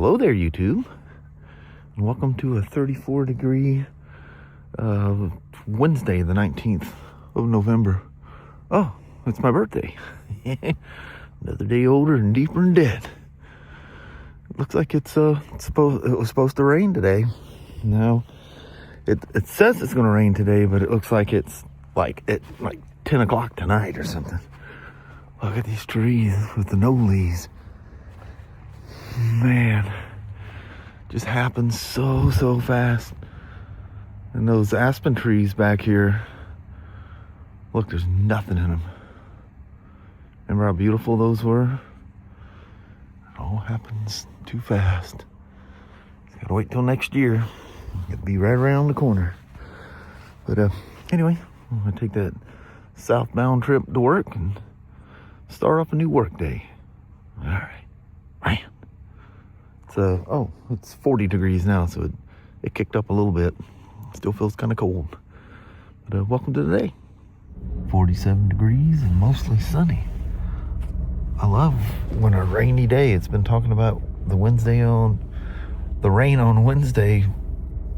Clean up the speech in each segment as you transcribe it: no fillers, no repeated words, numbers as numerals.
Hello there, YouTube, and welcome to a 34-degree Wednesday, the 19th of November. Oh, it's my birthday. Another day older and deeper and dead. It looks like it was supposed to rain today. Now, it says it's going to rain today, but it looks like it's like 10 o'clock tonight or something. Look at these trees with the no leaves. Man, just happens so fast. And those aspen trees back here, look, there's nothing in them. Remember how beautiful those were? It all happens too fast. Gotta wait till next year. It'll be right around the corner. But anyway, I'm gonna take that southbound trip to work and start off a new work day. All right, man. It's 40 degrees now, so it kicked up a little bit. Still feels kind of cold. But welcome to the day. 47 degrees and mostly sunny. I love when a rainy day. It's been talking about the rain on Wednesday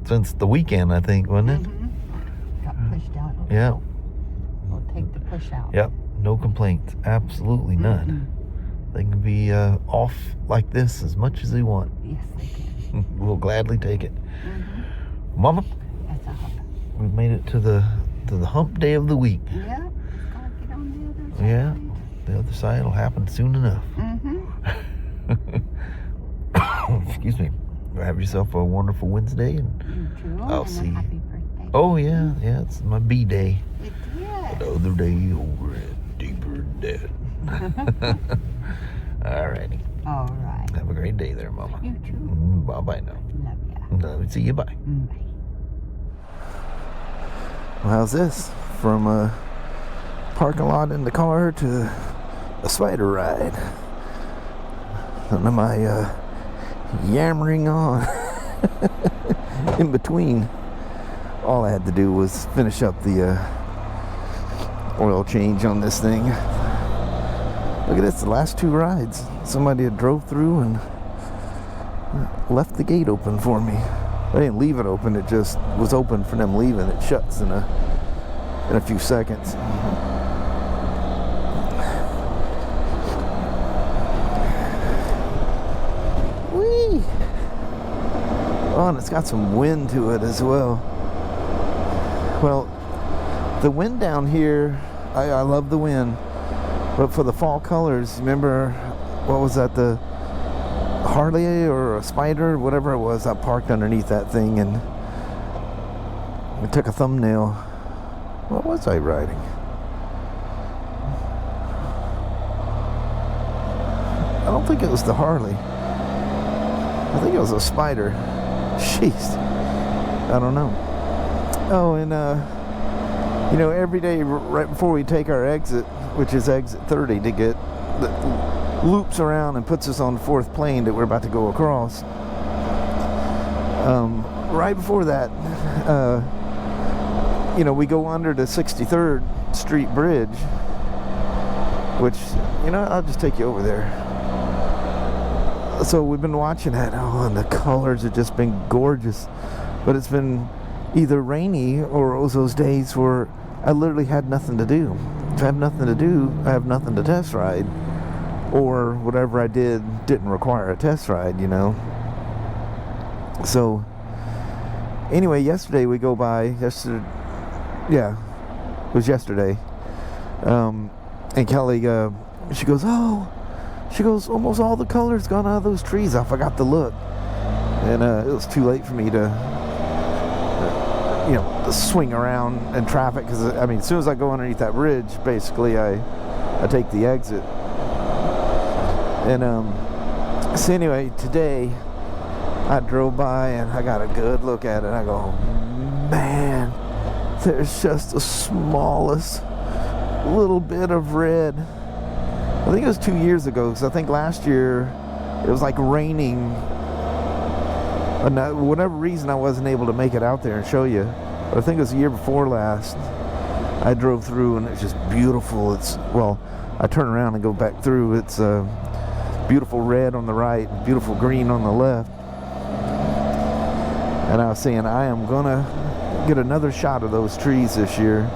since the weekend, I think, wasn't it? Mm-hmm. Got pushed out. Yeah. We'll take the push out. Yep. No complaints. Absolutely none. Mm-hmm. They can be off like this as much as they want. Yes, they can. We'll gladly take it. Mm-hmm. Mama, that's a hump. We've made it to the hump day of the week. Yeah, it's gotta get on the other side. Yeah, the other side will happen soon enough. Mm-hmm. Excuse me. Have yourself a wonderful Wednesday, and you too. I'll see you. Happy birthday. Oh yeah, it's my B-day. It is. The other day over and deeper and dead. Alrighty. All right. Have a great day there, Mama. You too. Bye-bye now. Love ya. Love you. See you. Bye. Bye. Well, how's this? From a parking lot in the car to a Spyder ride. None of my yammering on in between. All I had to do was finish up the oil change on this thing. Look at this, the last two rides. Somebody had drove through and left the gate open for me. I didn't leave it open, it just was open for them leaving. It shuts in a few seconds. Whee! Oh, and it's got some wind to it as well. Well, the wind down here, I love the wind. But for the fall colors, remember, what was that, the Harley or a Spyder, whatever it was, I parked underneath that thing and I took a thumbnail. What was I riding? I don't think it was the Harley. I think it was a Spyder. Jeez. I don't know. Oh, and every day right before we take our exit, which is exit 30, to get the loops around and puts us on the fourth plane that we're about to go across. Right before that, we go under the 63rd Street Bridge, which, I'll just take you over there. So we've been watching that. Oh, and the colors have just been gorgeous. But it's been either rainy or it was those days where I literally had nothing to do. If I have nothing to do, I have nothing to test ride. Or whatever I didn't require a test ride, So, anyway, yesterday we go by, it was yesterday. And Kelly, she goes, almost all the color's gone out of those trees. I forgot to look. And it was too late for me to swing around in traffic, because as soon as I go underneath that bridge, basically I take the exit. And so anyway, today I drove by and I got a good look at it and I go, man, there's just the smallest little bit of red. I think it was 2 years ago, because I think last year it was like raining. And for whatever reason I wasn't able to make it out there and show you. But I think it was the year before last. I drove through and it's just beautiful. I turn around and go back through. It's beautiful red on the right, beautiful green on the left. And I was saying I am gonna get another shot of those trees this year.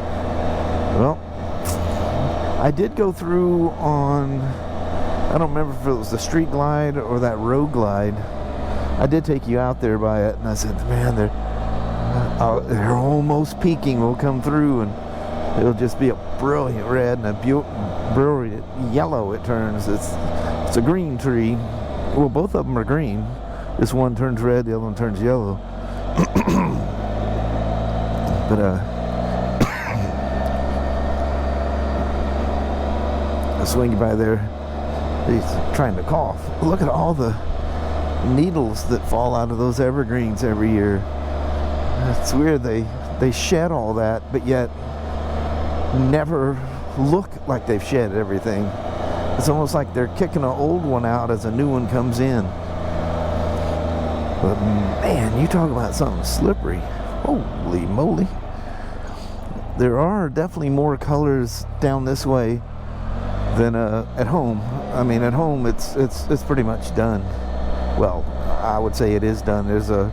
Well, I did go through on, I don't remember if it was the street glide or that road glide. I did take you out there by it, and I said, man, they're almost peaking. We'll come through, and it'll just be a brilliant red and a brilliant yellow. It turns. It's a green tree. Well, both of them are green. This one turns red, the other one turns yellow. But I swing by there. He's trying to cough. Look at all the needles that fall out of those evergreens every year. It's weird. They shed all that, but yet never look like they've shed everything. It's almost like they're kicking an old one out as a new one comes in. But man, you talk about something slippery. Holy moly. There are definitely more colors down this way than at home. I mean, at home it's pretty much done. Well, I would say it is done. There's a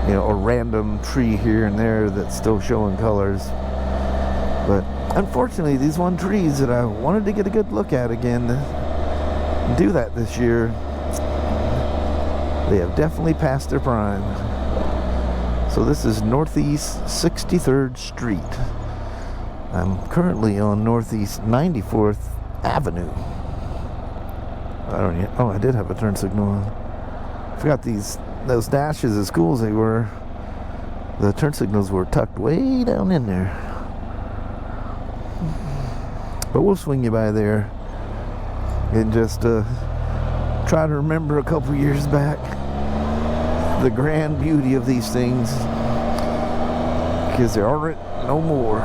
random tree here and there that's still showing colors. But unfortunately, these one trees that I wanted to get a good look at again, do that this year, they have definitely passed their prime. So this is Northeast 63rd Street. I'm currently on Northeast 94th Avenue. I did have a turn signal on. Forgot those dashes, as cool as they were, the turn signals were tucked way down in there. But we'll swing you by there and just try to remember a couple years back the grand beauty of these things, because there aren't no more.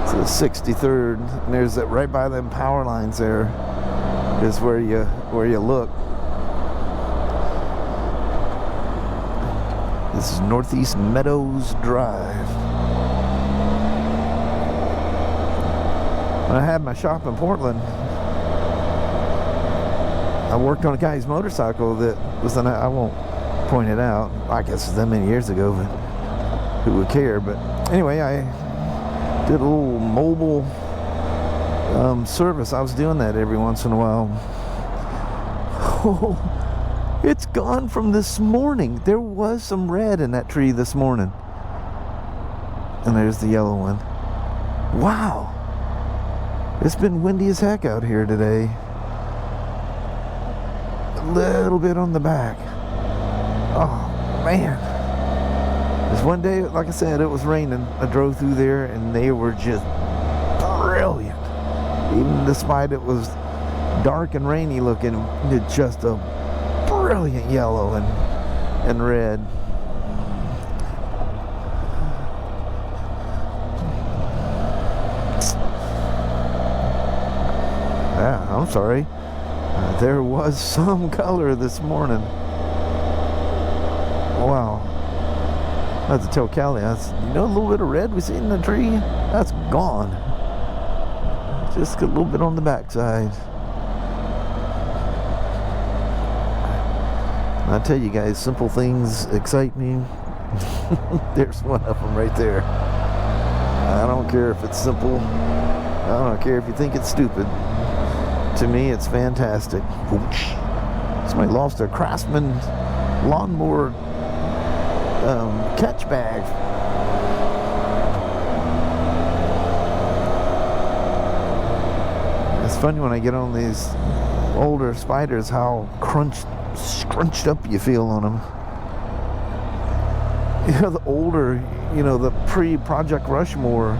So the 63rd, and there's that right by them power lines there is where you look. This is Northeast Meadows Drive. When I had my shop in Portland, I worked on a guy's motorcycle that was I won't point it out. I guess it was that many years ago, but who would care? But anyway, I did a little mobile service. I was doing that every once in a while. Oh, it's gone from this morning. There was some red in that tree this morning. And there's the yellow one. Wow. It's been windy as heck out here today. A little bit on the back. Oh, man. This one day, like I said, it was raining. I drove through there and they were just brilliant. Even despite it was dark and rainy looking, it's just a brilliant yellow and red. I'm sorry. There was some color this morning. Wow. I have to tell Callie, a little bit of red we see in the tree? That's gone. Just a little bit on the backside. I tell you guys, simple things excite me. There's one of them right there. I don't care if it's simple. I don't care if you think it's stupid. To me, it's fantastic. Somebody lost their Craftsman lawnmower catch bag. It's funny when I get on these older Spyders how scrunched up you feel on them. The older, the pre-Project Rushmore,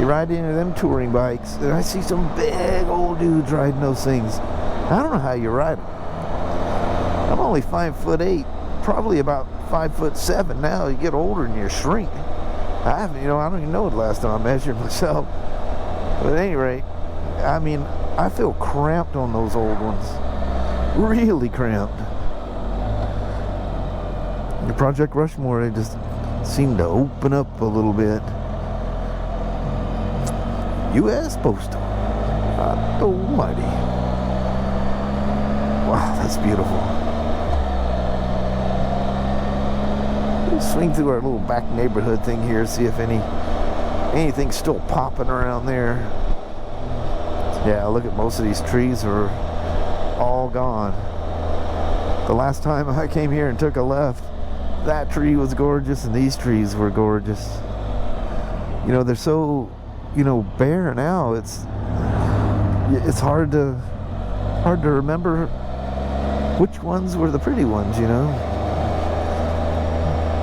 you ride into them touring bikes, and I see some big old dudes riding those things. I don't know how you ride them. I'm only 5'8", probably about 5'7" now. You get older and you shrink. I don't even know the last time I measured myself. But at any rate, I feel cramped on those old ones. Really cramped. The Project Rushmore, they just seem to open up a little bit. U.S. Postal. God almighty. Wow, that's beautiful. We'll swing through our little back neighborhood thing here, see if anything's still popping around there. Yeah, look at most of these trees are all gone. The last time I came here and took a left, that tree was gorgeous and these trees were gorgeous. You know, they're so, you know, bare now. It's hard to remember which ones were the pretty ones, you know.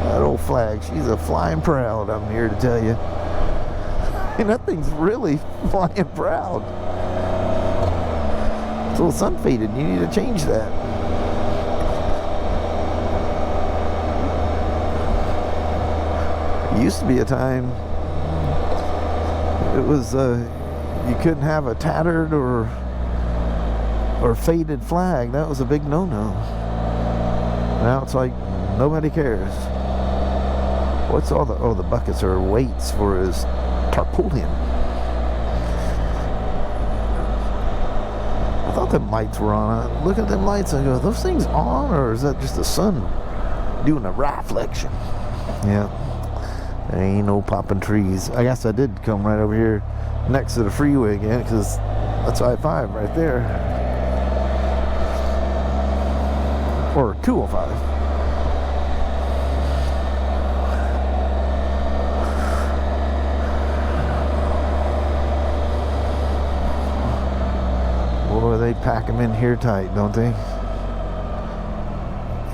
That old flag, she's a flying proud, I'm here to tell you. And that thing's really flying proud. It's a little sun faded, you need to change that. It used to be a time it was you couldn't have a tattered or faded flag. That was a big no-no. Now it's like nobody cares. What's all the buckets are weights for his tarpaulin. I thought them lights were on. I look at them lights and I go, are those things on, or is that just the sun doing a reflection? Yeah. There ain't no popping trees. I guess I did come right over here next to the freeway again, because that's I-5 right there. Or 205. Boy, they pack them in here tight, don't they?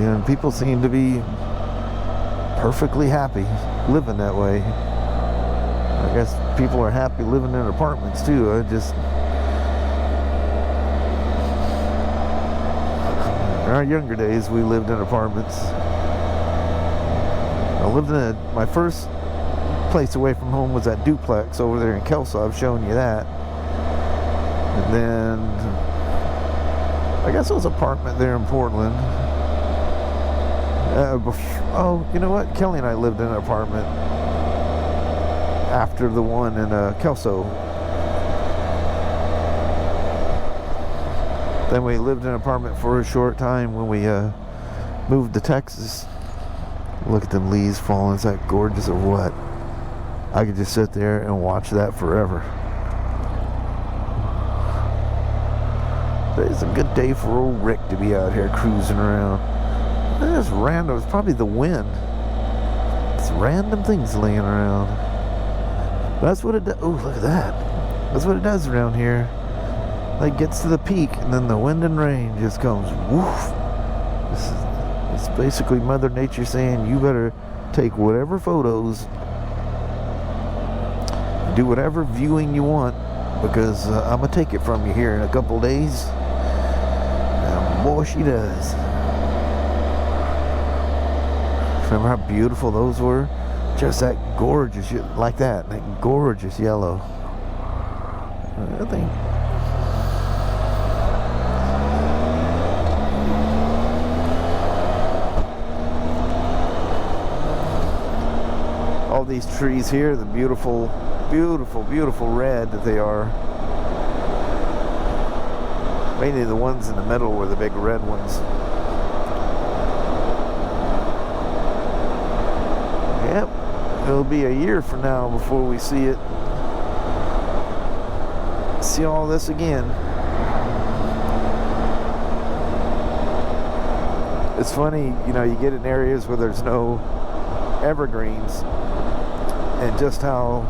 And people seem to be perfectly happy living that way. I guess people are happy living in apartments too. In our younger days, we lived in apartments. I lived in my first place away from home was that duplex over there in Kelso. I've shown you that. And then I guess it was an apartment there in Portland. Oh, you know what? Kelly and I lived in an apartment after the one in Kelso. Then we lived in an apartment for a short time when we moved to Texas. Look at them leaves falling. Is that gorgeous or what? I could just sit there and watch that forever. But it's a good day for old Rick to be out here cruising around. It's random. It's probably the wind. It's random things laying around. That's what it does. Oh, look at that. That's what it does around here. Like, gets to the peak, and then the wind and rain just comes. Woof. It's basically Mother Nature saying, you better take whatever photos, do whatever viewing you want, because I'm going to take it from you here in a couple days. And boy, she does. Remember how beautiful those were? Just that gorgeous, like that gorgeous yellow. I think. All these trees here, the beautiful, beautiful, beautiful red that they are. Mainly the ones in the middle were the big red ones. Yep, it'll be a year from now before we see it. See all this again. It's funny, you know, you get in areas where there's no evergreens, and just how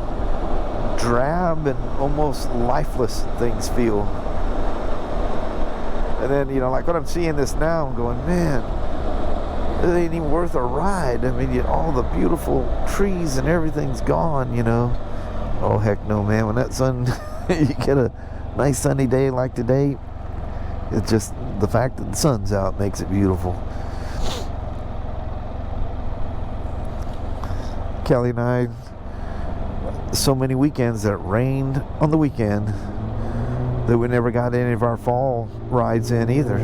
drab and almost lifeless things feel. And then, you know, like when I'm seeing this now, I'm going, man, it ain't even worth a ride. I mean, all the beautiful trees and everything's gone, you know. Oh, heck no, man. When that sun, you get a nice sunny day like today, it's just the fact that the sun's out makes it beautiful. Kelly and I, so many weekends that it rained on the weekend that we never got any of our fall rides in either.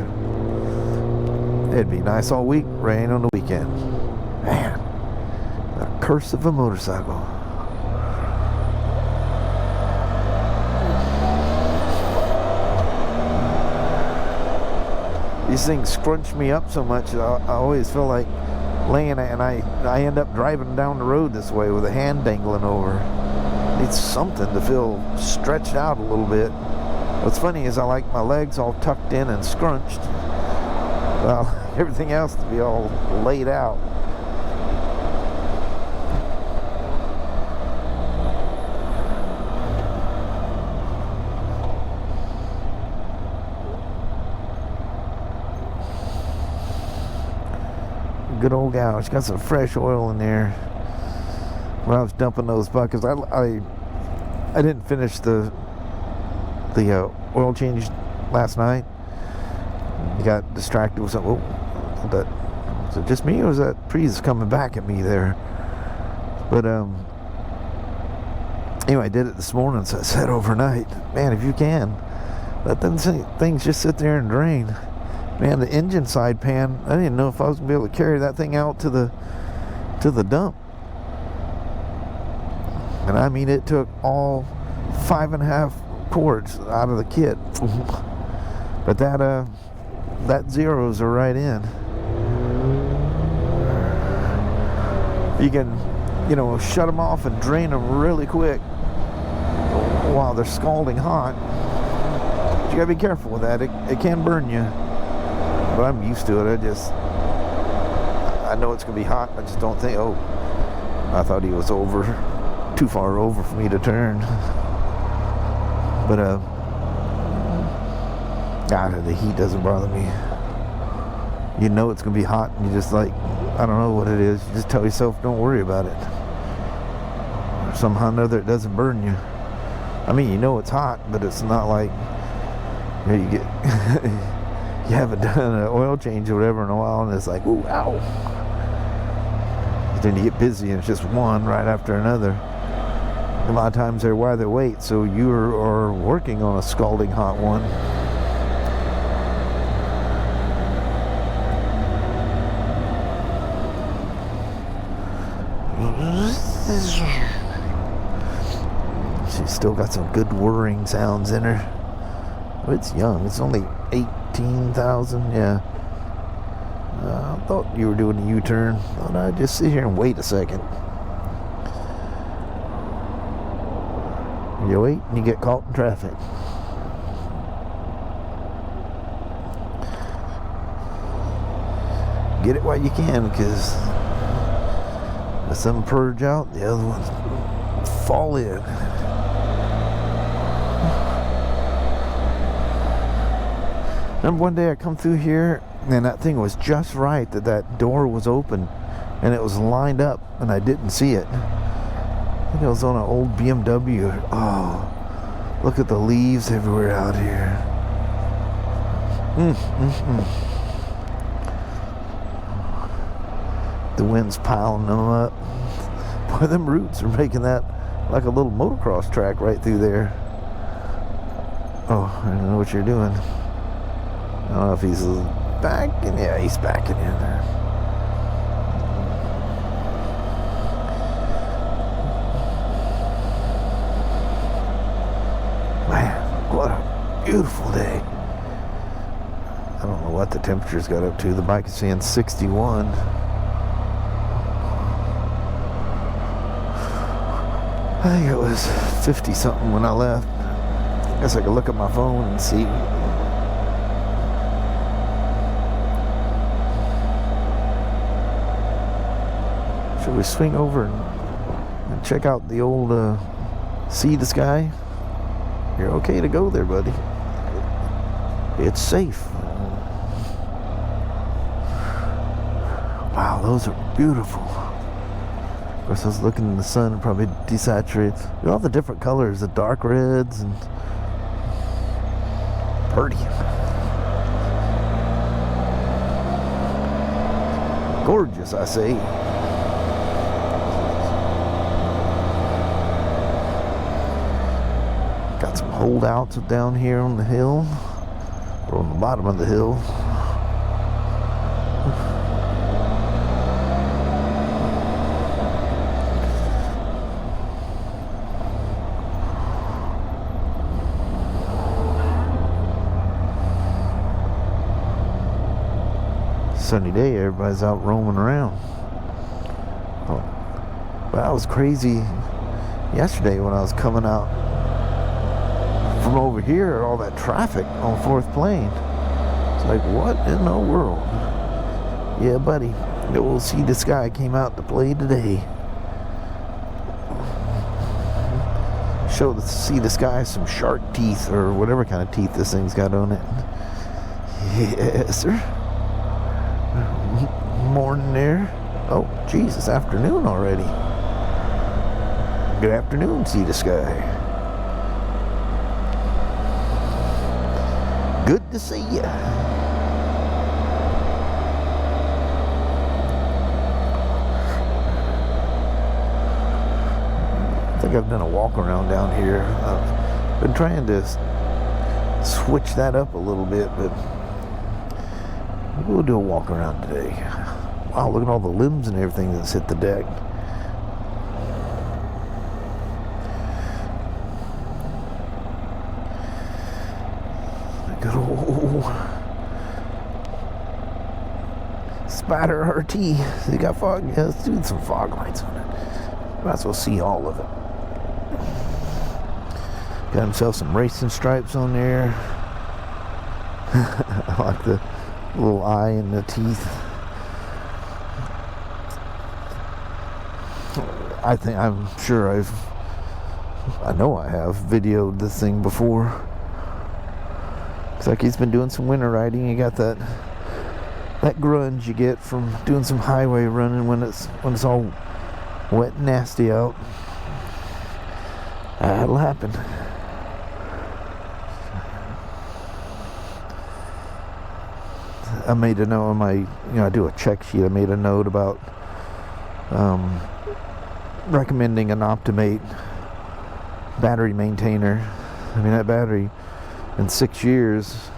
It'd be nice all week, rain on the weekend. Man, the curse of a motorcycle. these things scrunch me up so much. I always feel like laying, and I end up driving down the road this way with a hand dangling over. It's something to feel stretched out a little bit. What's funny is I like my legs all tucked in and scrunched. Well, everything else to be all laid out. Good old gal. She's got some fresh oil in there. When I was dumping those buckets, I didn't finish the oil change last night. I got distracted with something. Was it just me, or was that Prius coming back at me there? But anyway, I did it this morning, so I said overnight, man, if you can, let them things just sit there and drain. Man, the engine side pan, I didn't know if I was gonna be able to carry that thing out to the dump. And I mean, it took all 5.5 quarts out of the kit. But that zeros are right in. You can, shut them off and drain them really quick while they're scalding hot. But you gotta be careful with that. It can burn you. But I'm used to it. I know it's gonna be hot. I just don't think. Oh, I thought he was too far over for me to turn. But the heat doesn't bother me. You know it's gonna be hot, and you just like, I don't know what it is. You just tell yourself, don't worry about it. Somehow or another, it doesn't burn you. I mean, you know it's hot, but it's not like you get. You haven't done an oil change or whatever in a while, and it's like, ooh, ow. Then you get busy, and it's just one right after another. A lot of times they're while they wait, so you are working on a scalding hot one. She's still got some good whirring sounds in her. Oh, it's young. It's only 18,000. Yeah. I thought you were doing a U-turn. Thought I'd just sit here and wait a second. You wait and you get caught in traffic. Get it while you can, because some purge out, the other ones fall in. Remember one day I come through here and that thing was just right, that door was open and it was lined up and I didn't see it. I think it was on an old BMW. Oh, look at the leaves everywhere out here. The wind's piling them up. Boy, them roots are making that like a little motocross track right through there. Oh, I don't know what you're doing. I don't know if he's backing. Yeah, he's backing in there. Man, what a beautiful day. I don't know what the temperature's got up to. The bike is saying 61. I think it was 50 something when I left. I guess I could look at my phone and see. Should we swing over and check out the old see the sky? You're okay to go there, buddy. It's safe. Wow, those are beautiful. Of course, I was looking in the sun, it probably desaturates. Look at all the different colors, the dark reds and pretty. Gorgeous, I say. Got some holdouts down here on the hill, or on the bottom of the hill. sunny day, everybody's out roaming around. Oh, but that was crazy yesterday when I was coming out from over here, all that traffic on 4th Plain. It's like, what in the world? Yeah, buddy, we'll see this guy came out to play today. See this guy some shark teeth or whatever kind of teeth this thing's got on it. Yes, sir. Morning there. Oh, geez, it's afternoon already. Good afternoon, see this guy. Good to see ya. I think I've done a walk around down here. I've been trying to switch that up a little bit, but we'll do a walk around today. Wow, look at all the limbs and everything that's hit the deck. Good old Spyder RT. You got fog? Yeah, let's do some fog lights on it. Might as well see all of it. Got himself some racing stripes on there. I like the little eye and the teeth. I know I have videoed this thing before. Looks like he's been doing some winter riding. You got that grunge you get from doing some highway running when it's all wet and nasty out. That'll happen. I made a note on my, I do a check sheet. I made a note about recommending an Optimate battery maintainer. I mean, that battery in 6 years,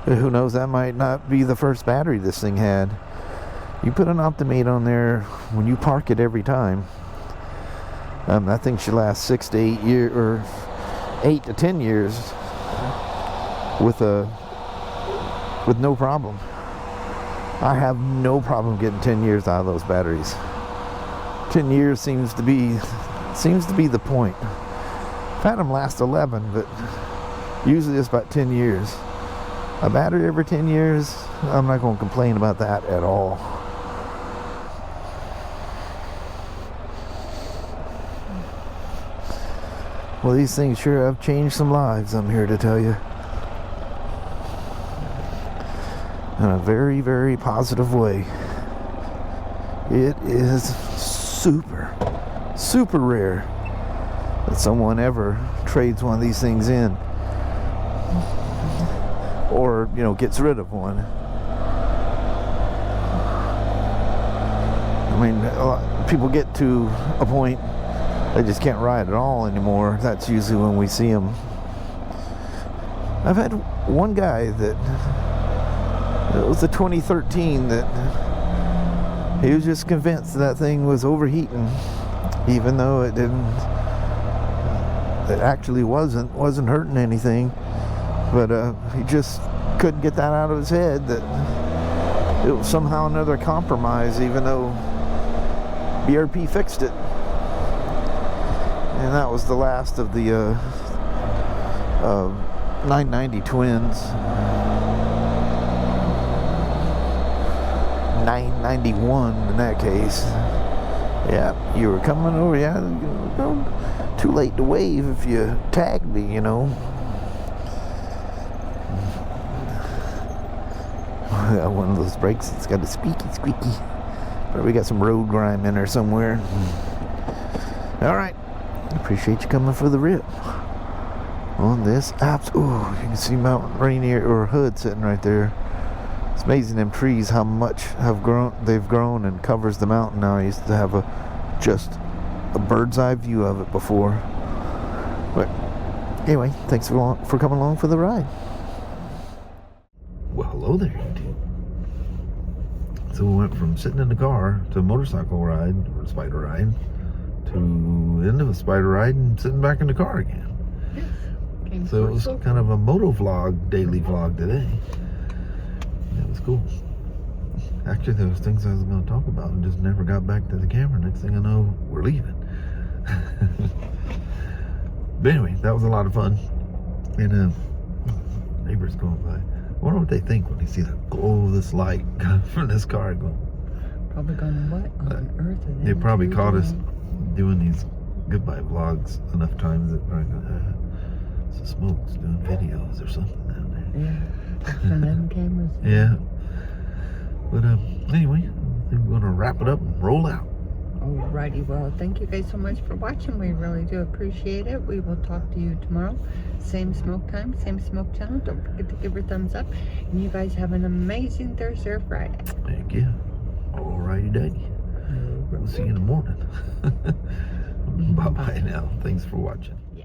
who knows, that might not be the first battery this thing had. You put an Optimate on there when you park it every time. I think should last 6 to 8 years, or 8 to 10 years with no problem. I have no problem getting 10 years out of those batteries. 10 years seems to be the point. I've had them last 11, but usually it's about 10 years. A battery every 10 years, I'm not going to complain about that at all. Well, these things sure have changed some lives, I'm here to tell you. In a very, very positive way. It is super, super rare that someone ever trades one of these things in. Or, gets rid of one. I mean, people get to a point they just can't ride at all anymore. That's usually when we see them. I've had one guy that, it was the 2013, that he was just convinced that thing was overheating, even though it actually wasn't hurting anything. But he just couldn't get that out of his head, that it was somehow another compromise, even though BRP fixed it. And that was the last of the 990 twins. 991 in that case. Yeah, you were coming over. Yeah, too late to wave if you tagged me, Got one of those brakes that's got a squeaky. But we got some road grime in there somewhere. All right. Appreciate you coming for the rip on this apps. Oh, you can see Mount Rainier or Hood sitting right there. It's amazing them trees, how much they've grown and covers the mountain now. I used to have just a bird's eye view of it before. But anyway, thanks for coming along for the ride. Well, hello there, YouTube. So we went from sitting in the car to a motorcycle ride, or a Spyder ride, to end of a Spyder ride and sitting back in the car again. Yes. So it was kind of a MotoVlog, daily vlog today. That was cool. Actually, there was things I was going to talk about and just never got back to the camera. Next thing I know, we're leaving. But anyway, that was a lot of fun. And neighbors going by. I wonder what they think when they see the glow of this light coming from this car. Probably going, what on earth are They probably two caught us doing? doing these goodbye vlogs enough times that probably so Smoak's doing videos or something down there. Yeah, from them cameras. Yeah. But anyway, I think we're gonna wrap it up and roll out. Alrighty, well, thank you guys so much for watching. We really do appreciate it. We will talk to you tomorrow. Same Smoak time, same Smoak channel. Don't forget to give her a thumbs up. And you guys have an amazing Thursday or Friday. Thank you. Alrighty, Daddy. We'll see you in the morning. Bye-bye now. Thanks for watching. Yeah.